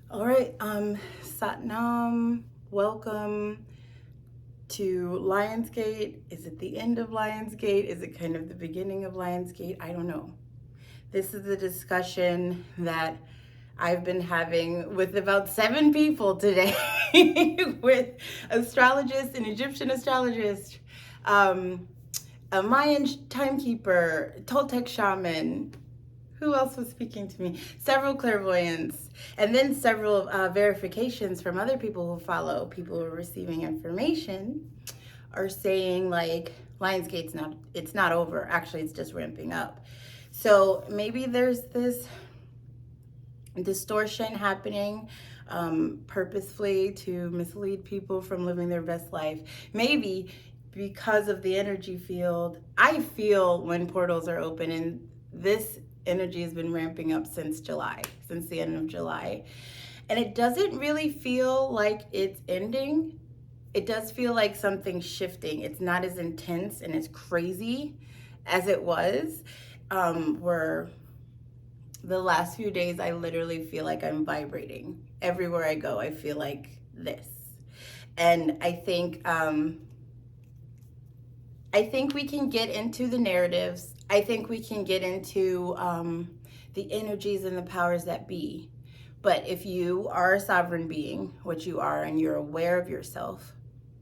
All right, Satnam, welcome to Lionsgate. Is it the end of Lionsgate? Is it kind of the beginning of Lionsgate? I don't know. This is a discussion that I've been having with about 7 people today with astrologists, an Egyptian astrologist, um, a Mayan timekeeper, Toltec shaman. Who else was speaking to me? Several clairvoyants, and then several verifications from other people who follow, people who are receiving information, are saying like it's not over. Actually, it's just ramping up. So maybe there's this distortion happening purposefully to mislead people from living their best life. Maybe because of the energy field, I feel when portals are open, and this energy has been ramping up since July, since the end of July. And it doesn't really feel like it's ending. It does feel like something's shifting. It's not as intense and as crazy as it was. Where the last few days, I literally feel like I'm vibrating. Everywhere I go, I feel like this. And I think we can get into the narratives. I think we can get into the energies and the powers that be. But if you are a sovereign being, which you are, and you're aware of yourself,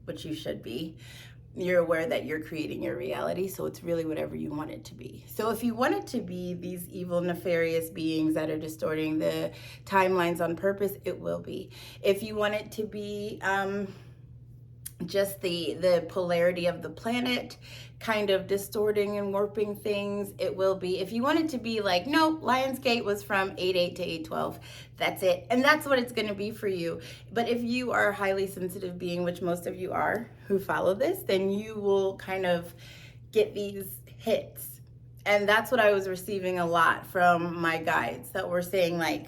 which you should be, you're aware that you're creating your reality, so it's really whatever you want it to be. So if you want it to be these evil, nefarious beings that are distorting the timelines on purpose, it will be. If you want it to be just the polarity of the planet kind of distorting and warping things, it will be. If you want it to be like, nope, Lionsgate was from 8/8 to 8/12, that's it, and that's what it's going to be for you. But if you are a highly sensitive being, which most of you are who follow this, then you will kind of get these hits. And that's what I was receiving a lot from my guides that were saying like,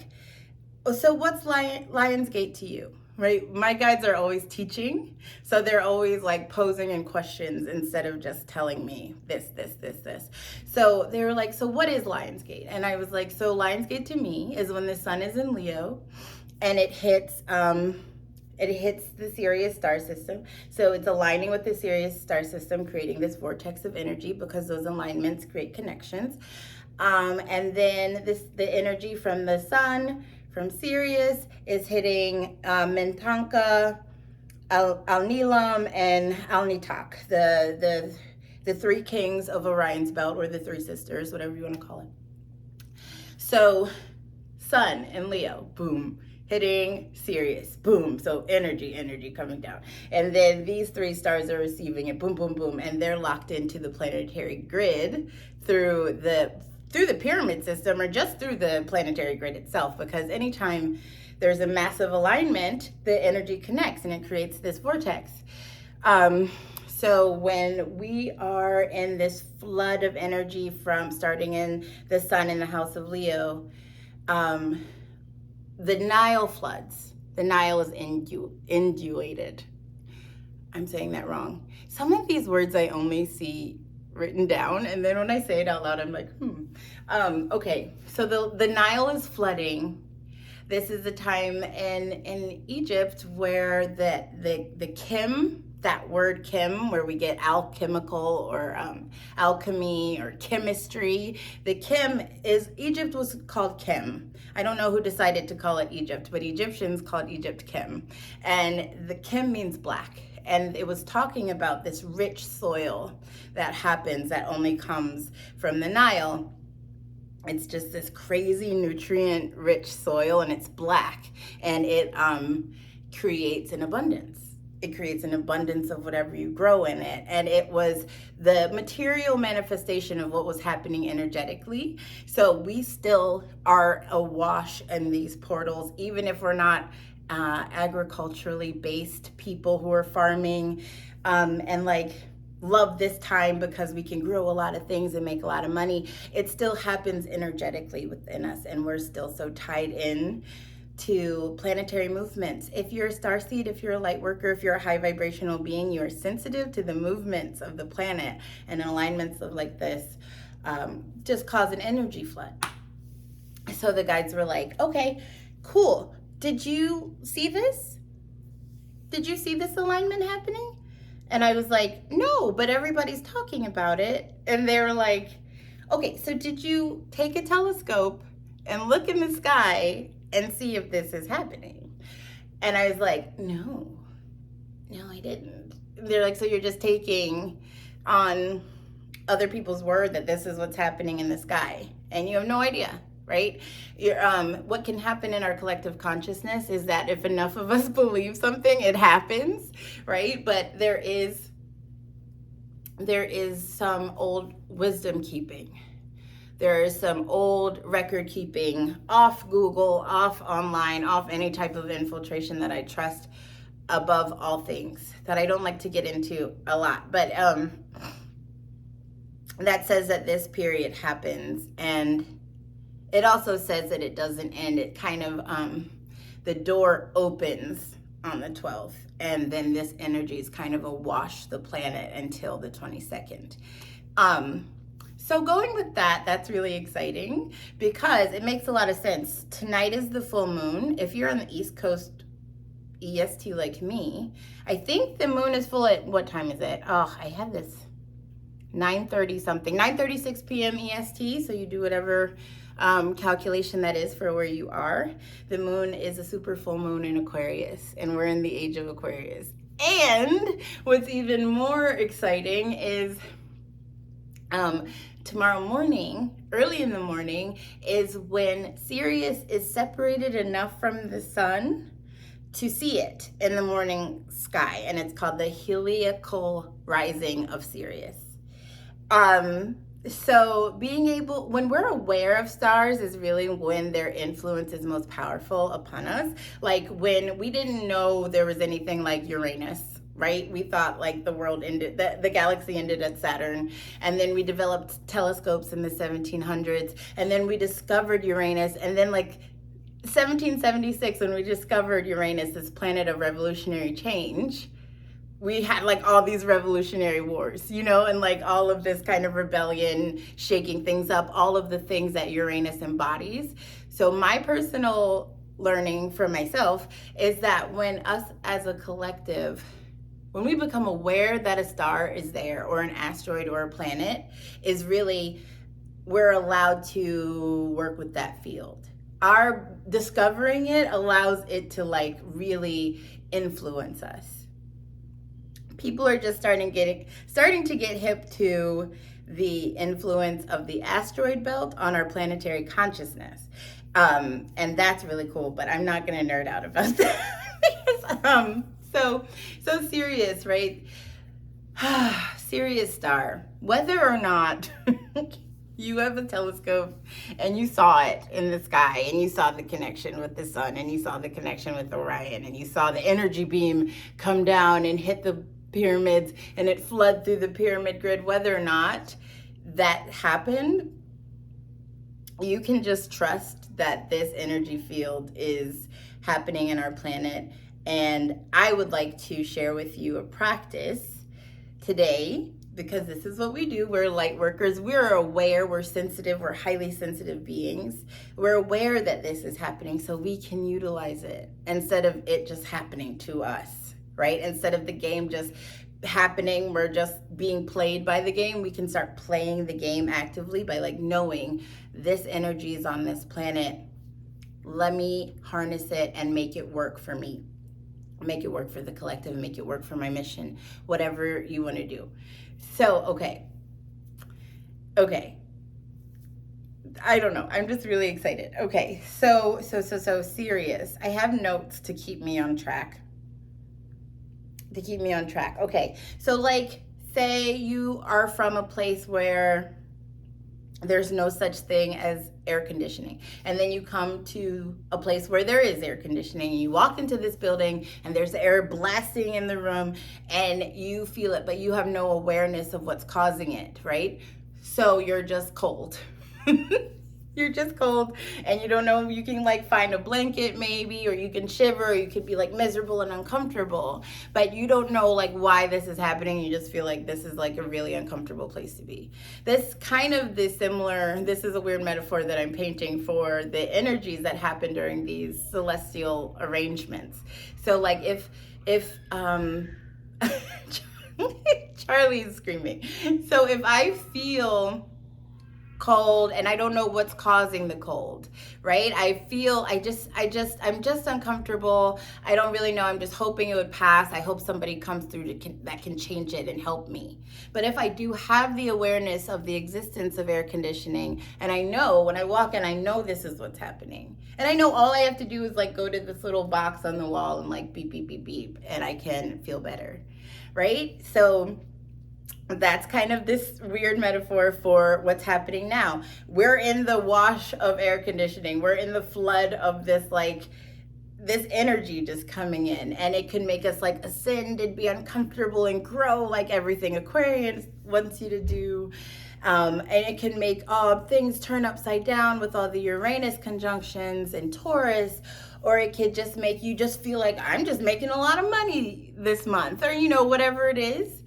oh, so what's Lionsgate to you? Right? My guides are always teaching. So they're always like posing in questions instead of just telling me this. So they were like, so what is Lionsgate? And I was like, so Lionsgate to me is when the sun is in Leo and it hits the Sirius star system. So it's aligning with the Sirius star system, creating this vortex of energy because those alignments create connections. And then the energy from the sun, from Sirius, is hitting Mintanka, Al-Nilam, and Al-Nitak, the three kings of Orion's belt, or the three sisters, whatever you want to call it. So sun in Leo, boom, hitting Sirius, boom. So energy coming down. And then these three stars are receiving it, boom, boom, boom, and they're locked into the planetary grid through the pyramid system, or just through the planetary grid itself, because anytime there's a massive alignment, the energy connects and it creates this vortex. So when we are in this flood of energy from starting in the sun in the house of Leo, the Nile floods. The Nile is indulated. I'm saying that wrong. Some of these words I only see written down, and then when I say it out loud, I'm like, okay, so the Nile is flooding. This is a time in Egypt where the Kim, that word Kim, where we get alchemical or alchemy or chemistry. The Kim is, Egypt was called Kim. I don't know who decided to call it Egypt, but Egyptians called Egypt Kim. And the Kim means black. And it was talking about this rich soil that happens, that only comes from the Nile. It's just this crazy nutrient rich soil, and it's black, and it creates an abundance. It creates an abundance of whatever you grow in it. And it was the material manifestation of what was happening energetically. So we still are awash in these portals, even if we're not agriculturally based people who are farming and like love this time because we can grow a lot of things and make a lot of money. It still happens energetically within us, and we're still so tied in to planetary movements. If you're a starseed, if you're a light worker, if you're a high vibrational being, you are sensitive to the movements of the planet, and alignments of like this just cause an energy flood. So the guides were like, okay, cool. did you see this? Did you see this alignment happening? And I was like, no, but everybody's talking about it. And they were like, okay, so did you take a telescope and look in the sky and see if this is happening? And I was like, no, I didn't. They're like, so you're just taking on other people's word that this is what's happening in the sky, and you have no idea, right? What can happen in our collective consciousness is that if enough of us believe something, it happens, right? But there is some old wisdom keeping. There is some old record keeping off Google, off online, off any type of infiltration that I trust above all things, that I don't like to get into a lot. But that says that this period happens, and it also says that it doesn't end. It kind of, the door opens on the 12th, and then this energy is kind of awash the planet until the 22nd. So going with that, that's really exciting because it makes a lot of sense. Tonight is the full moon. If you're on the East Coast EST like me, I think the moon is full at, what time is it? Oh, I have this 9:30 something, 9:36 p.m. EST. So you do whatever calculation that is for where you are. The moon is a super full moon in Aquarius, and we're in the age of Aquarius. And what's even more exciting is tomorrow morning, early in the morning, is when Sirius is separated enough from the sun to see it in the morning sky, and it's called the Heliacal rising of Sirius. So being able, when we're aware of stars is really when their influence is most powerful upon us. Like when we didn't know there was anything like Uranus, right? We thought like the world ended, the galaxy ended at Saturn, and then we developed telescopes in the 1700s, and then we discovered Uranus, and then like 1776, when we discovered Uranus, this planet of revolutionary change, we had like all these revolutionary wars, you know, and like all of this kind of rebellion, shaking things up, all of the things that Uranus embodies. So my personal learning for myself is that when us as a collective, when we become aware that a star is there, or an asteroid or a planet, is really, we're allowed to work with that field. Our discovering it allows it to like really influence us. People are just starting to get hip to the influence of the asteroid belt on our planetary consciousness. And that's really cool, but I'm not gonna nerd out about that. So Sirius, right? Sirius star, whether or not you have a telescope and you saw it in the sky, and you saw the connection with the sun, and you saw the connection with Orion, and you saw the energy beam come down and hit the pyramids, and it flood through the pyramid grid, whether or not that happened, you can just trust that this energy field is happening in our planet. And I would like to share with you a practice today, because this is what we do. We're light workers. We're aware, we're sensitive, we're highly sensitive beings. We're aware that this is happening, so we can utilize it instead of it just happening to us, right? Instead of the game just happening, we're just being played by the game. We can start playing the game actively by like knowing this energy is on this planet. Let me harness it and make it work for me. Make it work for the collective, make it work for my mission, whatever you want to do. So, okay. I don't know. I'm just really excited. Okay. So Sirius. I have notes to keep me on track. Okay. So like, say you are from a place where there's no such thing as air conditioning, and then you come to a place where there is air conditioning, and you walk into this building and there's air blasting in the room, and you feel it, but you have no awareness of what's causing it, right? So you're just cold. You're just cold and you don't know, you can like find a blanket maybe, or you can shiver, or you could be like miserable and uncomfortable, but you don't know like why this is happening. You just feel like this is like a really uncomfortable place to be. This is a weird metaphor that I'm painting for the energies that happen during these celestial arrangements. So like if Charlie's screaming. So if I feel cold and I don't know what's causing the cold, right? I'm just uncomfortable. I don't really know. I'm just hoping it would pass. I hope somebody comes through that can change it and help me. But if I do have the awareness of the existence of air conditioning, and I know when I walk in, I know this is what's happening. And I know all I have to do is like go to this little box on the wall and like beep, beep, beep, beep, and I can feel better, right? So that's kind of this weird metaphor for what's happening now. We're in the wash of air conditioning. We're in the flood of this energy just coming in, and it can make us like ascend and be uncomfortable and grow like everything Aquarius wants you to do. And it can make things turn upside down with all the Uranus conjunctions and Taurus, or it could just make you just feel like I'm just making a lot of money this month, or whatever it is.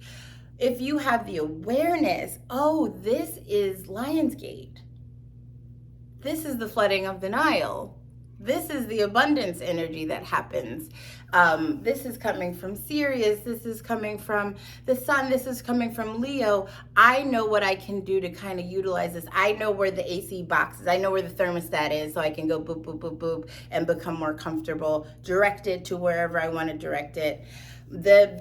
If you have the awareness, this is Lionsgate. This is the flooding of the Nile. This is the abundance energy that happens. This is coming from Sirius. This is coming from the sun. This is coming from Leo. I know what I can do to kind of utilize this. I know where the AC box is. I know where the thermostat is, so I can go boop, boop, boop, boop, and become more comfortable, direct it to wherever I want to direct it. The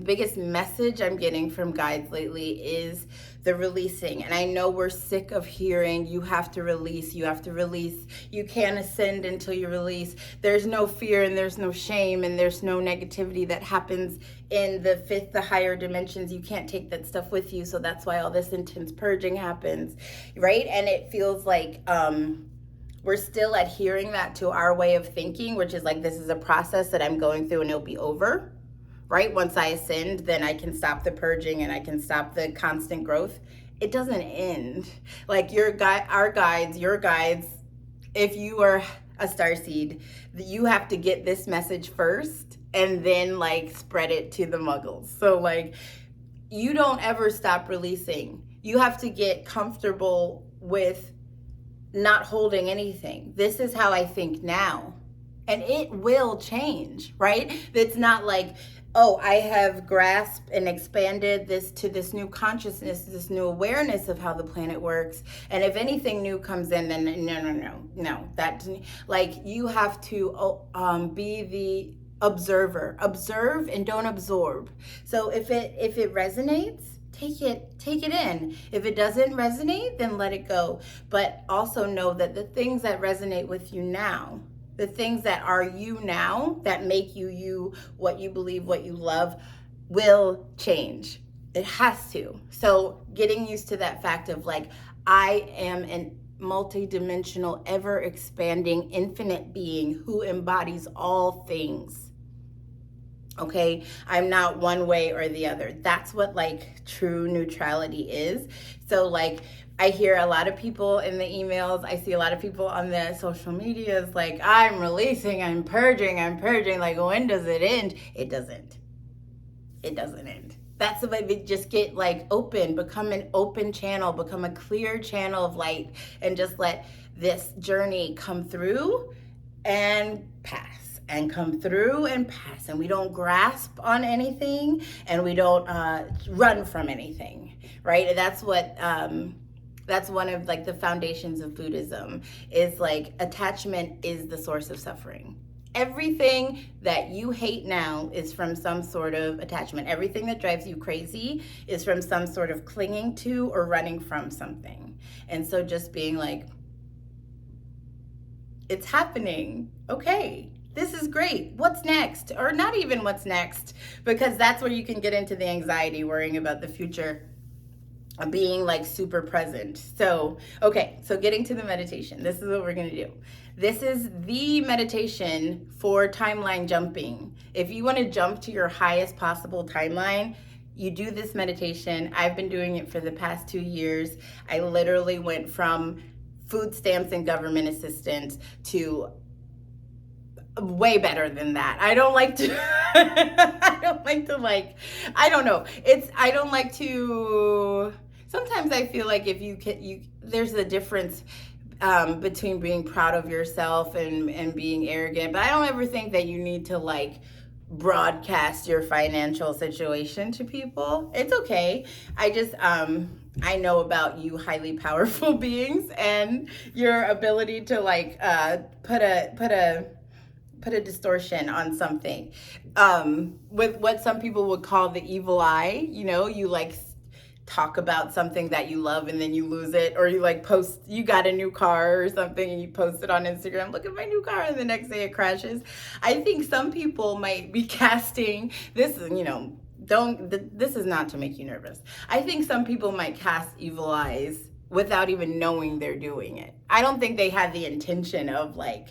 biggest message I'm getting from guides lately is the releasing. And I know we're sick of hearing you have to release, you can't ascend until you release. There's no fear and there's no shame and there's no negativity that happens in the higher dimensions. You can't take that stuff with you, so that's why all this intense purging happens, right? And it feels like we're still adhering that to our way of thinking, which is like, this is a process that I'm going through and it'll be over. Right? Once I ascend, then I can stop the purging and I can stop the constant growth. It doesn't end. Like your guides, if you are a starseed, you have to get this message first and then like spread it to the muggles. So like you don't ever stop releasing. You have to get comfortable with not holding anything. This is how I think now. And it will change, right? It's not like, I have grasped and expanded this to this new consciousness, this new awareness of how the planet works. And if anything new comes in, then no. Like you have to be the observer. Observe and don't absorb. So if it resonates, take it in. If it doesn't resonate, then let it go. But also know that the things that resonate with you now, the things that are you now, that make you, what you believe, what you love, will change. It has to. So getting used to that fact of like, I am a multidimensional, ever expanding, infinite being who embodies all things. Okay, I'm not one way or the other. That's what like true neutrality is. So like, I hear a lot of people in the emails, I see a lot of people on the social medias like, I'm releasing, I'm purging, like when does it end? It doesn't end. That's the way we just get like open, become an open channel, become a clear channel of light, and just let this journey come through and pass, and come through and pass. And we don't grasp on anything, and we don't run from anything, right? That's what, that's one of like the foundations of Buddhism, is like attachment is the source of suffering. Everything that you hate now is from some sort of attachment. Everything that drives you crazy is from some sort of clinging to or running from something. And so just being like, it's happening. Okay, this is great. What's next? Or not even what's next, because that's where you can get into the anxiety, worrying about the future, being like super present. So, okay, so getting to the meditation, this is what we're gonna do. This is the meditation for timeline jumping. If you wanna jump to your highest possible timeline, You do this meditation. I've been doing it for the past 2 years. I literally went from food stamps and government assistance to way better than that. I don't like to I don't know. I don't like to sometimes I feel like if there's a difference between being proud of yourself and being arrogant, but I don't ever think that you need to like broadcast your financial situation to people. It's okay. I know about you highly powerful beings and your ability to like put a distortion on something with what some people would call the evil eye. You like talk about something that you love and then you lose it, or you like post you got a new car or something and you post it on Instagram, look at my new car, and the next day it crashes. I think some people might be casting this, this is not to make you nervous. I think some people might cast evil eyes without even knowing they're doing it. I don't think they had the intention of like,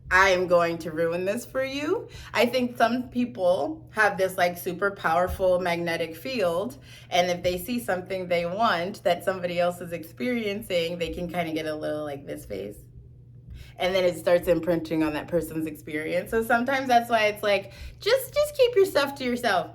I am going to ruin this for you. I think some people have this like super powerful magnetic field, and if they see something they want that somebody else is experiencing, they can kind of get a little like this face. And then it starts imprinting on that person's experience. So sometimes that's why it's like, just keep your stuff to yourself.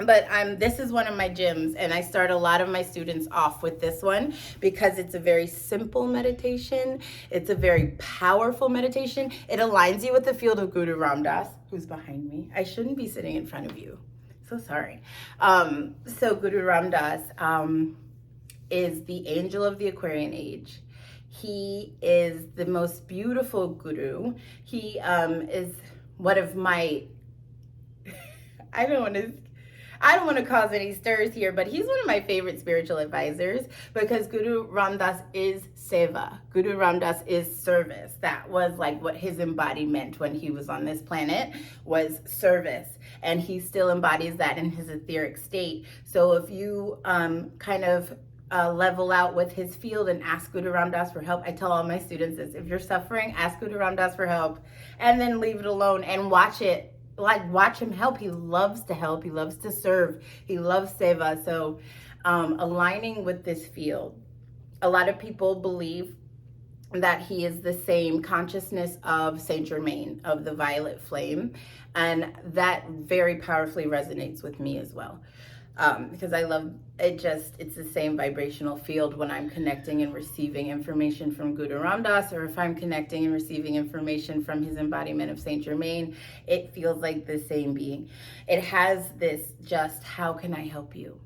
But this is one of my gyms, and I start a lot of my students off with this one because it's a very simple meditation. It's a very powerful meditation. It aligns you with the field of Guru Ram Dass, who's behind me. I shouldn't be sitting in front of you. So sorry. So Guru Ram Dass is the angel of the Aquarian age. He is the most beautiful guru. He is one of my, I don't want to cause any stirs here, but he's one of my favorite spiritual advisors because Guru Ram Dass is seva. Guru Ram Dass is service. That was like what his embodiment when he was on this planet was service. And he still embodies that in his etheric state. So if you kind of level out with his field and ask Guru Ram Dass for help, I tell all my students this: if you're suffering, ask Guru Ram Dass for help and then leave it alone and watch it. Watch him help. He loves to help. He loves to serve. He loves seva. So aligning with this field, a lot of people believe that he is the same consciousness of Saint Germain, of the violet flame. And that very powerfully resonates with me as well. Because I love it, it's the same vibrational field when I'm connecting and receiving information from Guru Ram Dass, or if I'm connecting and receiving information from his embodiment of Saint Germain, it feels like the same being. It has this how can I help you?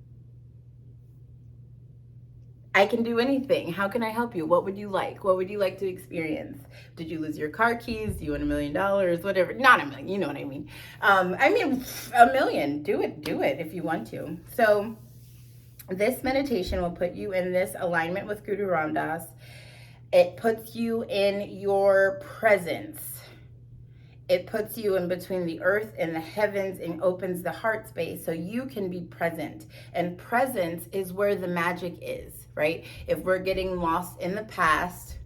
I can do anything. How can I help you? What would you like? What would you like to experience? Did you lose your car keys? Do you want $1 million? Whatever. Not $1 million. You know what I mean. $1 million. Do it if you want to. So this meditation will put you in this alignment with Guru Ram Dass. It puts you in your presence. It puts you in between the earth and the heavens and opens the heart space so you can be present. And presence is where the magic is, right? If we're getting lost in the past,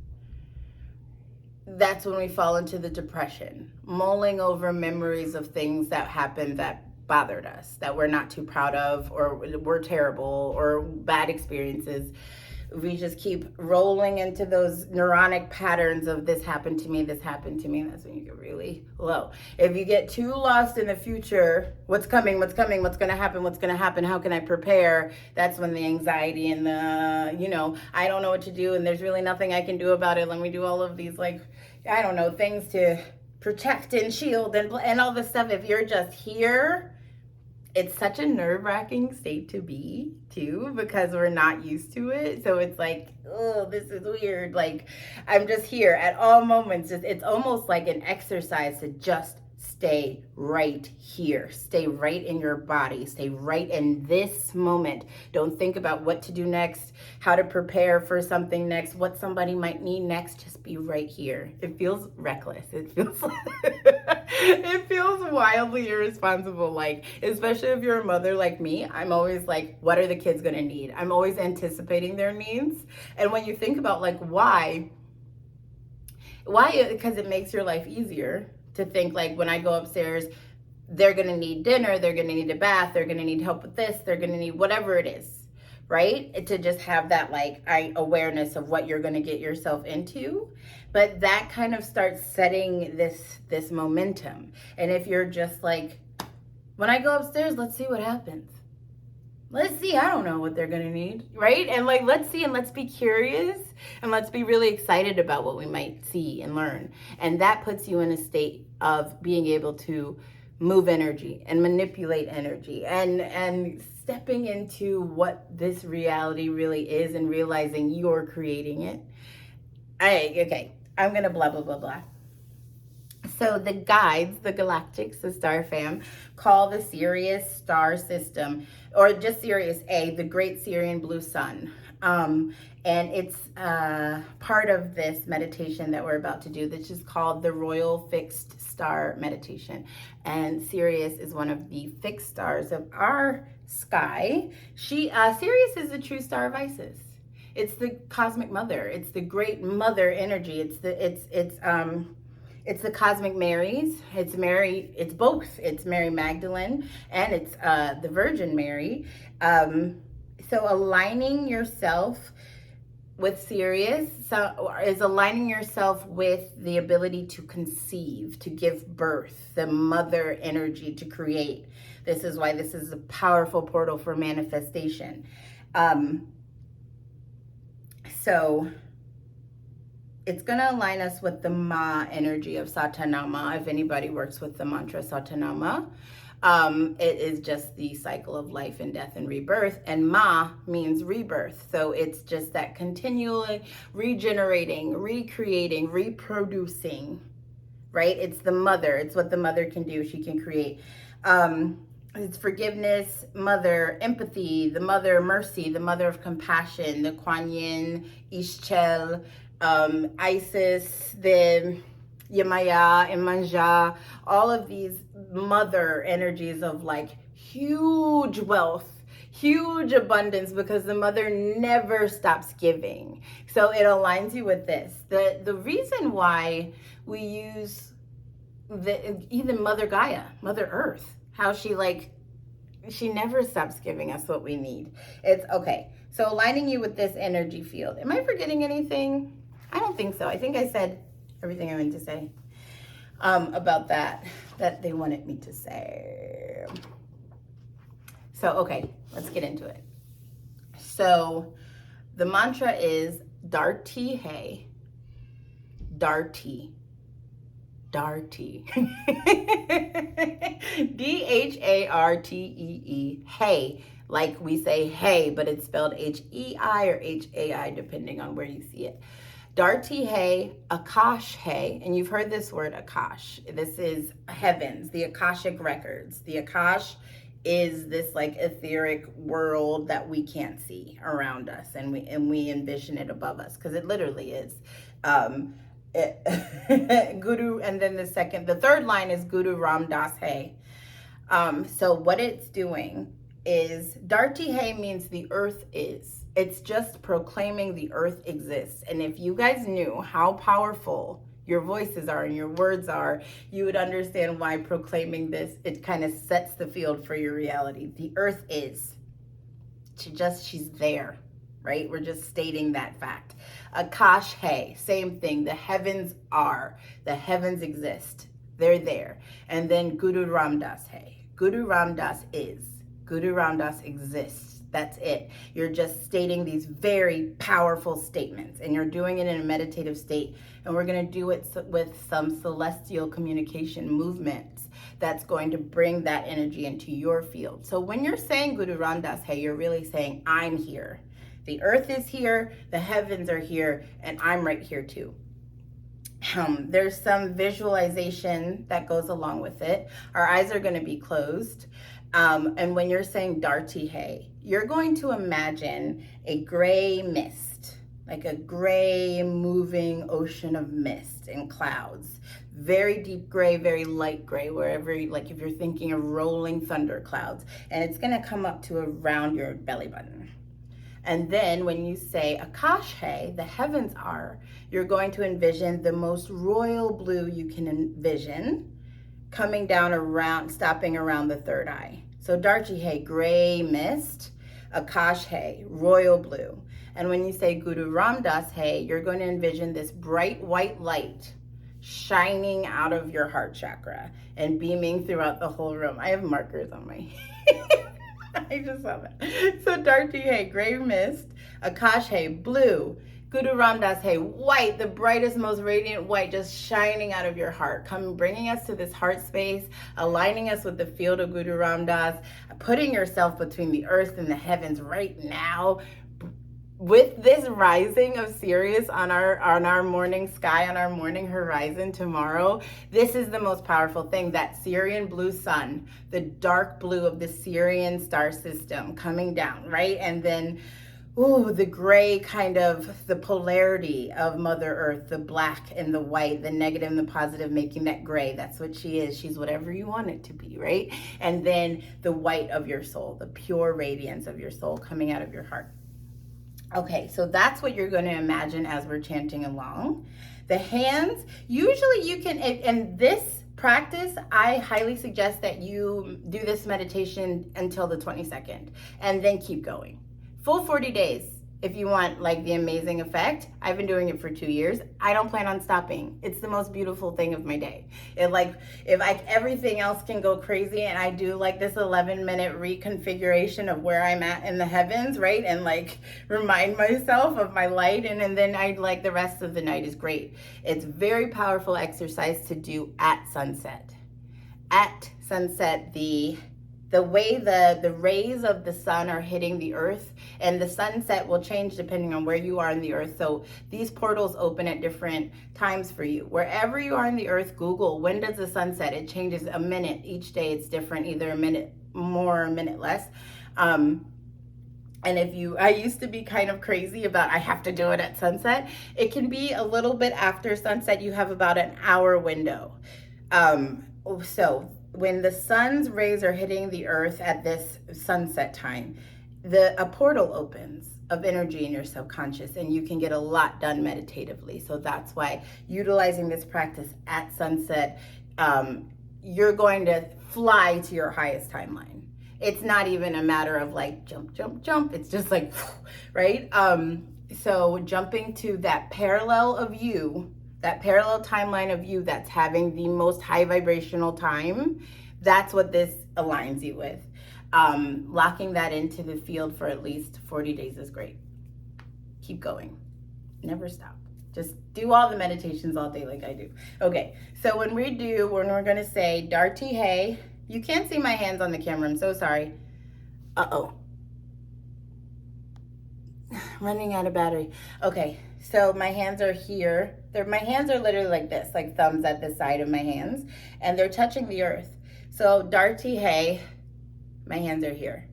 that's when we fall into the depression, mulling over memories of things that happened that bothered us, that we're not too proud of, or were terrible, or bad experiences. We just keep rolling into those neuronic patterns of this happened to me, that's when you get really low. If you get too lost in the future, what's coming, what's going to happen, how can I prepare? That's when the anxiety and the, I don't know what to do and there's really nothing I can do about it. Let me do all of these, things to protect and shield and all this stuff. If you're just here, it's such a nerve-wracking state to be too, because we're not used to it. So it's like, oh, this is weird. Like, I'm just here at all moments. It's almost like an exercise to just stay right here. Stay right in your body. Stay right in this moment. Don't think about what to do next, how to prepare for something next, what somebody might need next. Just be right here. It feels reckless. It feels it feels wildly irresponsible. Like, especially if you're a mother like me, I'm always like, what are the kids gonna need? I'm always anticipating their needs. And when you think about why? Because it makes your life easier to think when I go upstairs, they're going to need dinner, they're going to need a bath, they're going to need help with this, they're going to need whatever it is, right? To just have that like awareness of what you're going to get yourself into. But that kind of starts setting this momentum. And if you're just like, when I go upstairs, let's see what happens. Let's see, I don't know what they're gonna need, right? And like, let's see, and let's be curious, and let's be really excited about what we might see and learn. And that puts you in a state of being able to move energy and manipulate energy and stepping into what this reality really is and realizing you're creating it. Okay, I'm gonna blah, blah, blah, blah. So the guides, the galactics, the star fam, call the Sirius star system, or just Sirius A, the Great Syrian Blue Sun. And it's part of this meditation that we're about to do, which is called the Royal Fixed Star Meditation. And Sirius is one of the fixed stars of our sky. Sirius is the true star of Isis. It's the cosmic mother. It's the great mother energy. It's the cosmic Marys. It's Mary. It's both. It's Mary Magdalene and it's the Virgin Mary. So aligning yourself with Sirius is aligning yourself with the ability to conceive, to give birth, the mother energy to create. This is why this is a powerful portal for manifestation. So it's going to align us with the Ma energy of Satanama, if anybody works with the mantra Satanama. It is just the cycle of life and death and rebirth. And Ma means rebirth. So it's just that continually regenerating, recreating, reproducing, right? It's the mother. It's what the mother can do. She can create. It's forgiveness, mother, empathy, the mother, mercy, the mother of compassion, the Kuan Yin, Ishchel, Isis, the Yemaya, Imanja, all of these mother energies of like huge wealth, huge abundance, because the mother never stops giving. So it aligns you with this. The reason why we use even Mother Gaia, Mother Earth, how she never stops giving us what we need. It's okay. So aligning you with this energy field. Am I forgetting anything? I don't think so. I think I said everything I wanted to say about that they wanted me to say. So, okay, let's get into it. So the mantra is Darti Hey. Darti. Darty. Dhartee. Hey. Like we say hey, but it's spelled H-E-I or H-A-I, depending on where you see it. Darti Hey, Akash Hey, and you've heard this word Akash. This is heavens, the Akashic records. The Akash is this like etheric world that we can't see around us, and we envision it above us, because it literally is. Guru, and then the third line is Guru Ram Das Hai. So what it's doing is, Darti Hai means the earth is. It's just proclaiming the earth exists. And if you guys knew how powerful your voices are and your words are, you would understand why proclaiming this, it kind of sets the field for your reality. The earth is. She's there. Right? We're just stating that fact. Akash Hai, same thing. The heavens are. The heavens exist. They're there. And then Guru Ramdas Hai. Guru Ramdas is. Guru Ramdas exists. That's it. You're just stating these very powerful statements, and you're doing it in a meditative state. And we're going to do it with some celestial communication movements that's going to bring that energy into your field. So when you're saying Guru Ramdas Hai, you're really saying, I'm here. The earth is here, the heavens are here, and I'm right here too. There's some visualization that goes along with it. Our eyes are going to be closed. And when you're saying Darti Hai, you're going to imagine a gray mist, like a gray moving ocean of mist and clouds. Very deep gray, very light gray, wherever, like if you're thinking of rolling thunder clouds. And it's going to come up to around your belly button. And then when you say Akash Hai, the heavens are, you're going to envision the most royal blue you can envision. coming down around, stopping around the third eye. So Darchi He, gray mist. Akash He, royal blue. And when you say Guru Ramdas He, you're going to envision this bright white light shining out of your heart chakra and beaming throughout the whole room. I have markers on my I just saw that. So Darchi He, gray mist. Akash He, blue. Guru Ramdas He, white, the brightest, most radiant white, just shining out of your heart, bringing us to this heart space, aligning us with the field of Guru Ramdas, putting yourself between the earth and the heavens right now. With this rising of Sirius on our morning sky, on our morning horizon tomorrow, this is the most powerful thing, that Syrian blue sun, the dark blue of the Syrian star system coming down, right? And then ooh, the gray, kind of the polarity of Mother Earth, the black and the white, the negative and the positive, making that gray. That's what she is. She's whatever you want it to be, right? And then the white of your soul, the pure radiance of your soul coming out of your heart. Okay, so that's what you're going to imagine as we're chanting along. The hands, usually you can, in this practice, I highly suggest that you do this meditation until the 22nd and then keep going. Full 40 days if you want like the amazing effect. I've been doing it for 2 years. I don't plan on stopping. It's the most beautiful thing of my day. If everything else can go crazy and I do like this 11-minute reconfiguration of where I'm at in the heavens, right? And like remind myself of my light, and then I like the rest of the night is great. It's very powerful exercise to do at sunset. At sunset, the way the rays of the sun are hitting the earth, and the sunset will change depending on where you are in the earth. So these portals open at different times for you. Wherever you are in the earth, Google, when does the sun set? It changes a minute. Each day it's different, either a minute more or a minute less. And I used to be kind of crazy about I have to do it at sunset. It can be a little bit after sunset. You have about an hour window. So when the sun's rays are hitting the earth at this sunset time, a portal opens of energy in your subconscious, and you can get a lot done meditatively. So that's why utilizing this practice at sunset, you're going to fly to your highest timeline. It's not even a matter of like jump, jump, jump. It's just like, right? So jumping to that parallel of you, that parallel timeline of you that's having the most high vibrational time, that's what this aligns you with. Locking that into the field for at least 40 days is great. Keep going. Never stop. Just do all the meditations all day like I do. Okay, so when we're going to say Darchi He, you can't see my hands on the camera. I'm so sorry. Uh-oh. Running out of battery. Okay, so my hands are here. My hands are literally like this, like thumbs at the side of my hands, and they're touching the earth. So Darchi He, my hands are here.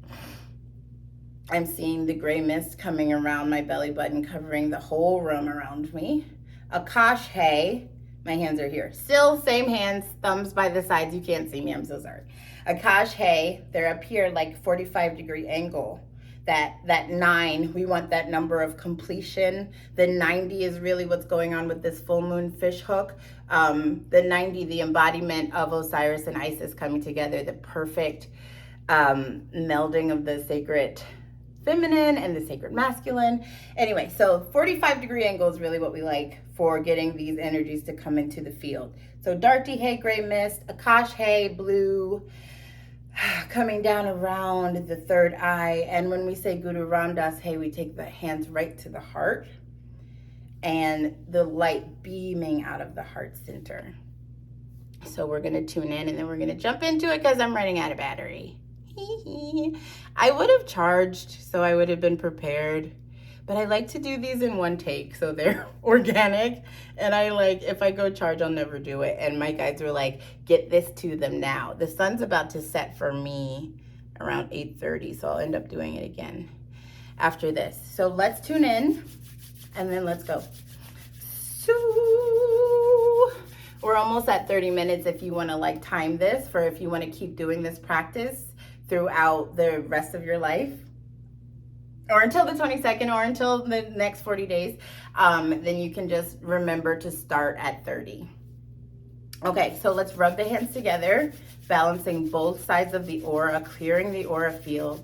I'm seeing the gray mist coming around my belly button, covering the whole room around me. Akash He, my hands are here. Still same hands, thumbs by the sides. You can't see me, I'm so sorry. Akash He, they're up here like 45-degree angle. That 9, we want that number of completion. The 90 is really what's going on with this full moon fish hook. The 90, the embodiment of Osiris and Isis coming together, the perfect melding of the sacred feminine and the sacred masculine. Anyway, so 45-degree angle is really what we like for getting these energies to come into the field. So Darchi He, gray mist, Akash He, blue, coming down around the third eye. And when we say Guru Ramdas He, we take the hands right to the heart and the light beaming out of the heart center. So we're going to tune in and then we're going to jump into it because I'm running out of battery. I would have charged, so I would have been prepared, but I like to do these in one take so they're organic, and if I go charge, I'll never do it. And my guides were like, get this to them now. The sun's about to set for me around 8:30, so I'll end up doing it again after this. So let's tune in and then let's go. So we're almost at 30 minutes if you want to time this for if you want to keep doing this practice throughout the rest of your life, or until the 22nd, or until the next 40 days, then you can just remember to start at 30. Okay, so let's rub the hands together, balancing both sides of the aura, clearing the auric field,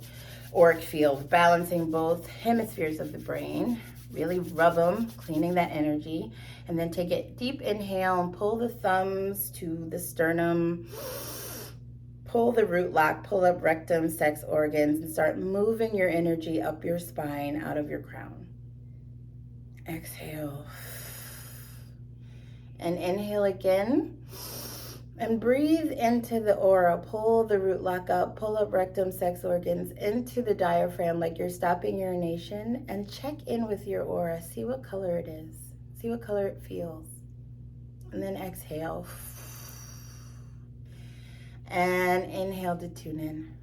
balancing both hemispheres of the brain. Really rub them, cleaning that energy. And then take a deep inhale and pull the thumbs to the sternum. Pull the root lock, pull up rectum, sex organs, and start moving your energy up your spine, out of your crown. Exhale. And inhale again. And breathe into the aura. Pull the root lock up, pull up rectum, sex organs into the diaphragm like you're stopping urination, and check in with your aura. See what color it is. See what color it feels. And then exhale. And inhale to tune in.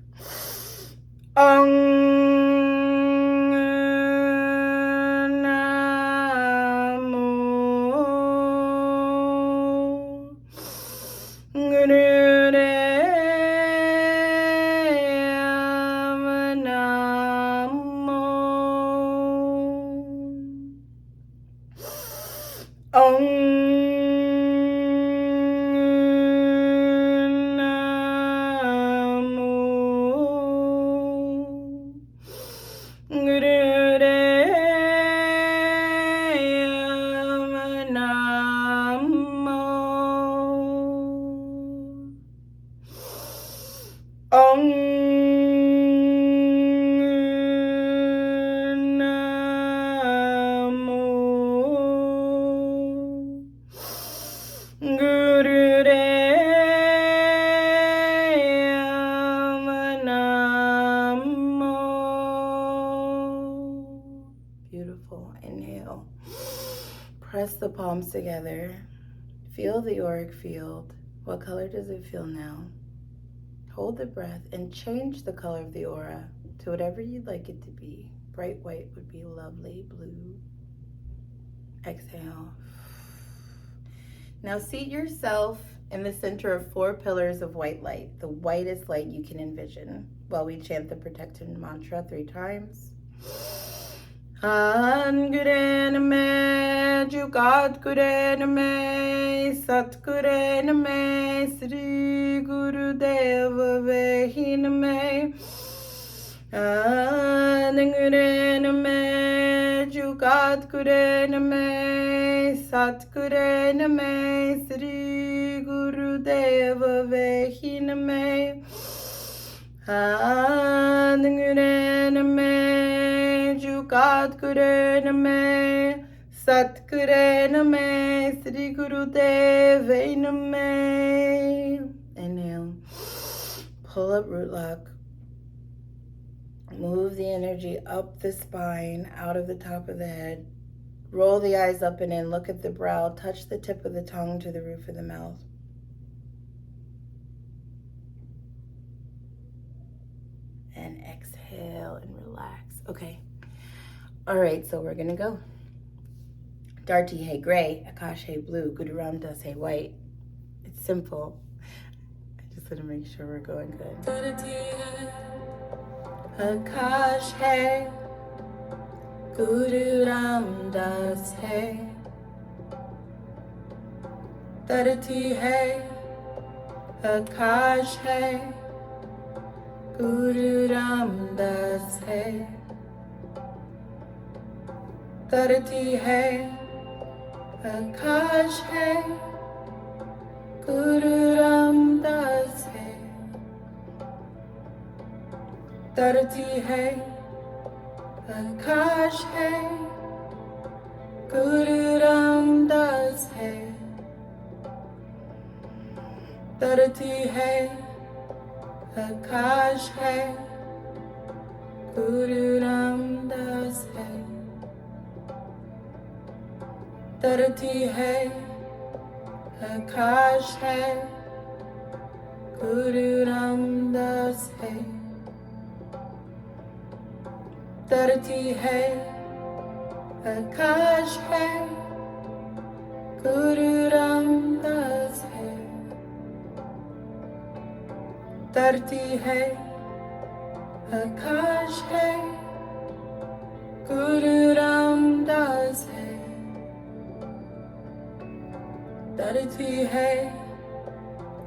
Beautiful. Inhale. Press the palms together. Feel the auric field. What color does it feel now? Hold the breath and change the color of the aura to whatever you'd like it to be. Bright white would be lovely. Blue. Exhale. Now seat yourself in the center of 4 pillars of white light, the whitest light you can envision, while we chant the protective mantra 3 times. Angurename, Jugat Gurename, Sat Gurename, Sri Guru Deva Vehiname. Angurename, Jugat Gurename, Sat Gurename, Sri Guru Deva Vehiname. Angurename, Jugat Gurename, Sat Gurename, Sri Guru Deva Name. Inhale. Pull up root lock. Move the energy up the spine, out of the top of the head. Roll the eyes up and in. Look at the brow. Touch the tip of the tongue to the roof of the mouth. And exhale and relax. Okay. All right, so we're going to go. Darti Hey Gray, Akash Hey Blue, Guru Ram Das Hey White. It's simple. I just want to make sure we're going good. Akash Hey, Guru Ram Das Hey. Darti Hey, Akash Hey, Guru Ram Das Hai. Dharti hai, Akash hai, Guru Ram Das hai. Dharti hai, Akash hai, Guru Ram Das hai. Dharti hai, Akash hai, Guru Ram Das hai. Dharti hai, Akash hai, Guru Ram Das hai. Dharti hai, Akash hai, Guru Ram Das hai. Dharti hai, Akash hai, Guru Ram Das hai. Dharti hai,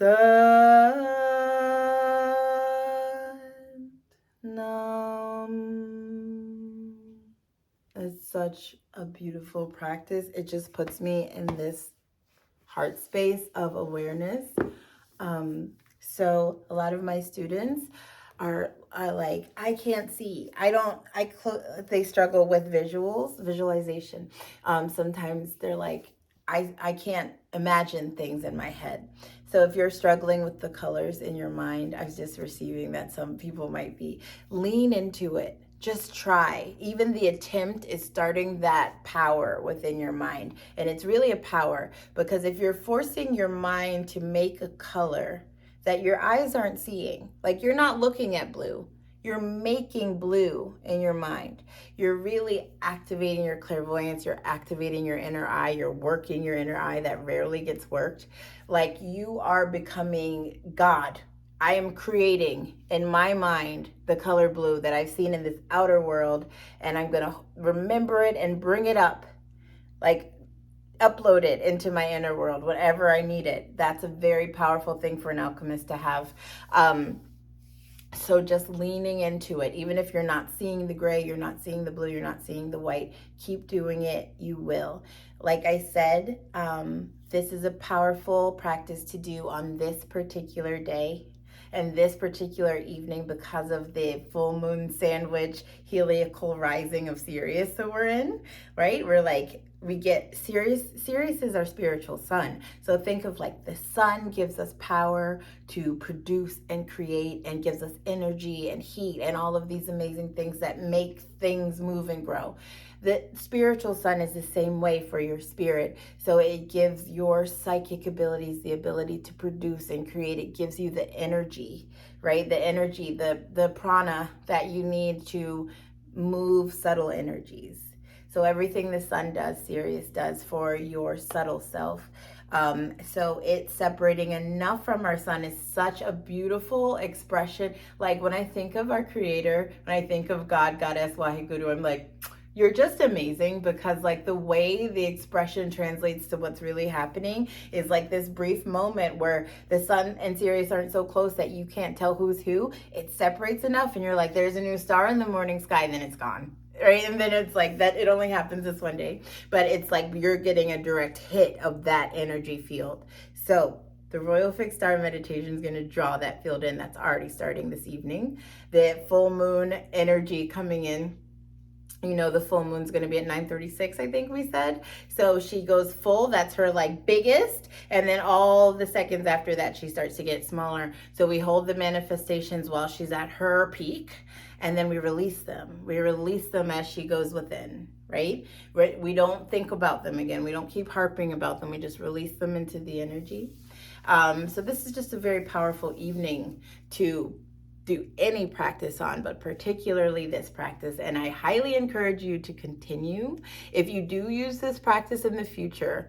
Nam. It's such a beautiful practice. It just puts me in this heart space of awareness. So a lot of my students are like, I can't see. They struggle with visualization. Sometimes they're like, I can't imagine things in my head. So if you're struggling with the colors in your mind, I was just receiving that some people might be, lean into it. Just try. Even the attempt is starting that power within your mind. And it's really a power, because if you're forcing your mind to make a color that your eyes aren't seeing, like you're not looking at blue, you're making blue in your mind. You're really activating your clairvoyance, you're activating your inner eye, you're working your inner eye that rarely gets worked. Like you are becoming God. I am creating in my mind the color blue that I've seen in this outer world, and I'm going to remember it and bring it up, like upload it into my inner world, whatever I need it. That's a very powerful thing for an alchemist to have. So just leaning into it, even if you're not seeing the gray, you're not seeing the blue, you're not seeing the white, keep doing it, you will. Like I said, this is a powerful practice to do on this particular day and this particular evening because of the full moon sandwich heliacal rising of Sirius that we're in, right? We get Sirius is our spiritual sun. So think of like the sun gives us power to produce and create and gives us energy and heat and all of these amazing things that make things move and grow. The spiritual sun is the same way for your spirit. So it gives your psychic abilities the ability to produce and create. It gives you the energy, right? The energy, the prana that you need to move subtle energies. So everything the sun does, Sirius does for your subtle self. So it's separating enough from our sun is such a beautiful expression. Like when I think of our creator, when I think of God, Goddess, Waheguru, I'm like, you're just amazing, because like the way the expression translates to what's really happening is like this brief moment where the sun and Sirius aren't so close that you can't tell who's who. It separates enough and you're like, there's a new star in the morning sky, then it's gone. Right? And then it's like that, it only happens this one day, but it's like you're getting a direct hit of that energy field. So the Royal Fixed Star meditation is going to draw that field in. That's already starting this evening. The full moon energy coming in. You know, the full moon's going to be at 9:36, I think we said. So she goes full. That's her like biggest. And then all the seconds after that, she starts to get smaller. So we hold the manifestations while she's at her peak. And then we release them. We release them as she goes within, right? We don't think about them again. We don't keep harping about them. We just release them into the energy. So this is just a very powerful evening to do any practice on, but particularly this practice. And I highly encourage you to continue. If you do use this practice in the future,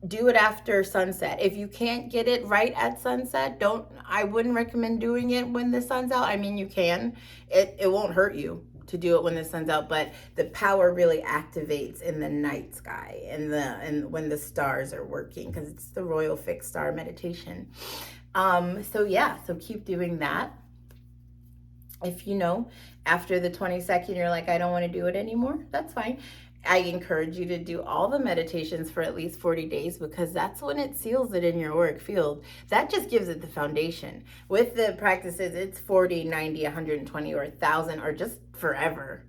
do it after sunset. If you can't get it right at sunset, I wouldn't recommend doing it when the sun's out. I mean, you can, it won't hurt you to do it when the sun's out, but the power really activates in the night sky and when the stars are working, because it's the Royal Fixed Star meditation. So keep doing that. If after the 22nd, you're like, I don't want to do it anymore, that's fine. I encourage you to do all the meditations for at least 40 days, because that's when it seals it in your auric field. That just gives it the foundation. With the practices, it's 40, 90, 120, or 1,000, or just forever,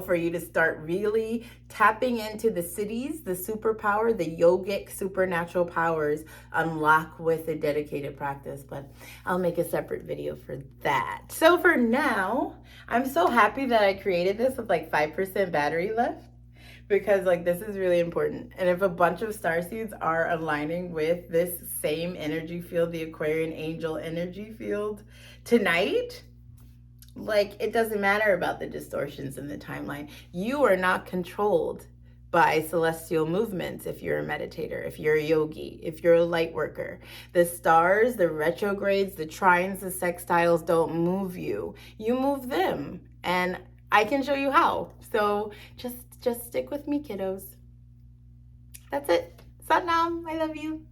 for you to start really tapping into the cities, the superpower, the yogic supernatural powers unlock with a dedicated practice. But I'll make a separate video for that. So for now, I'm so happy that I created this with like 5% battery left, because this is really important. And if a bunch of starseeds are aligning with this same energy field, the Aquarian angel energy field tonight, it doesn't matter about the distortions in the timeline. You are not controlled by celestial movements if you're a meditator, if you're a yogi, if you're a light worker. The stars, the retrogrades, the trines, the sextiles don't move you. You move them. And I can show you how. So just stick with me, kiddos. That's it. Satnam. I love you.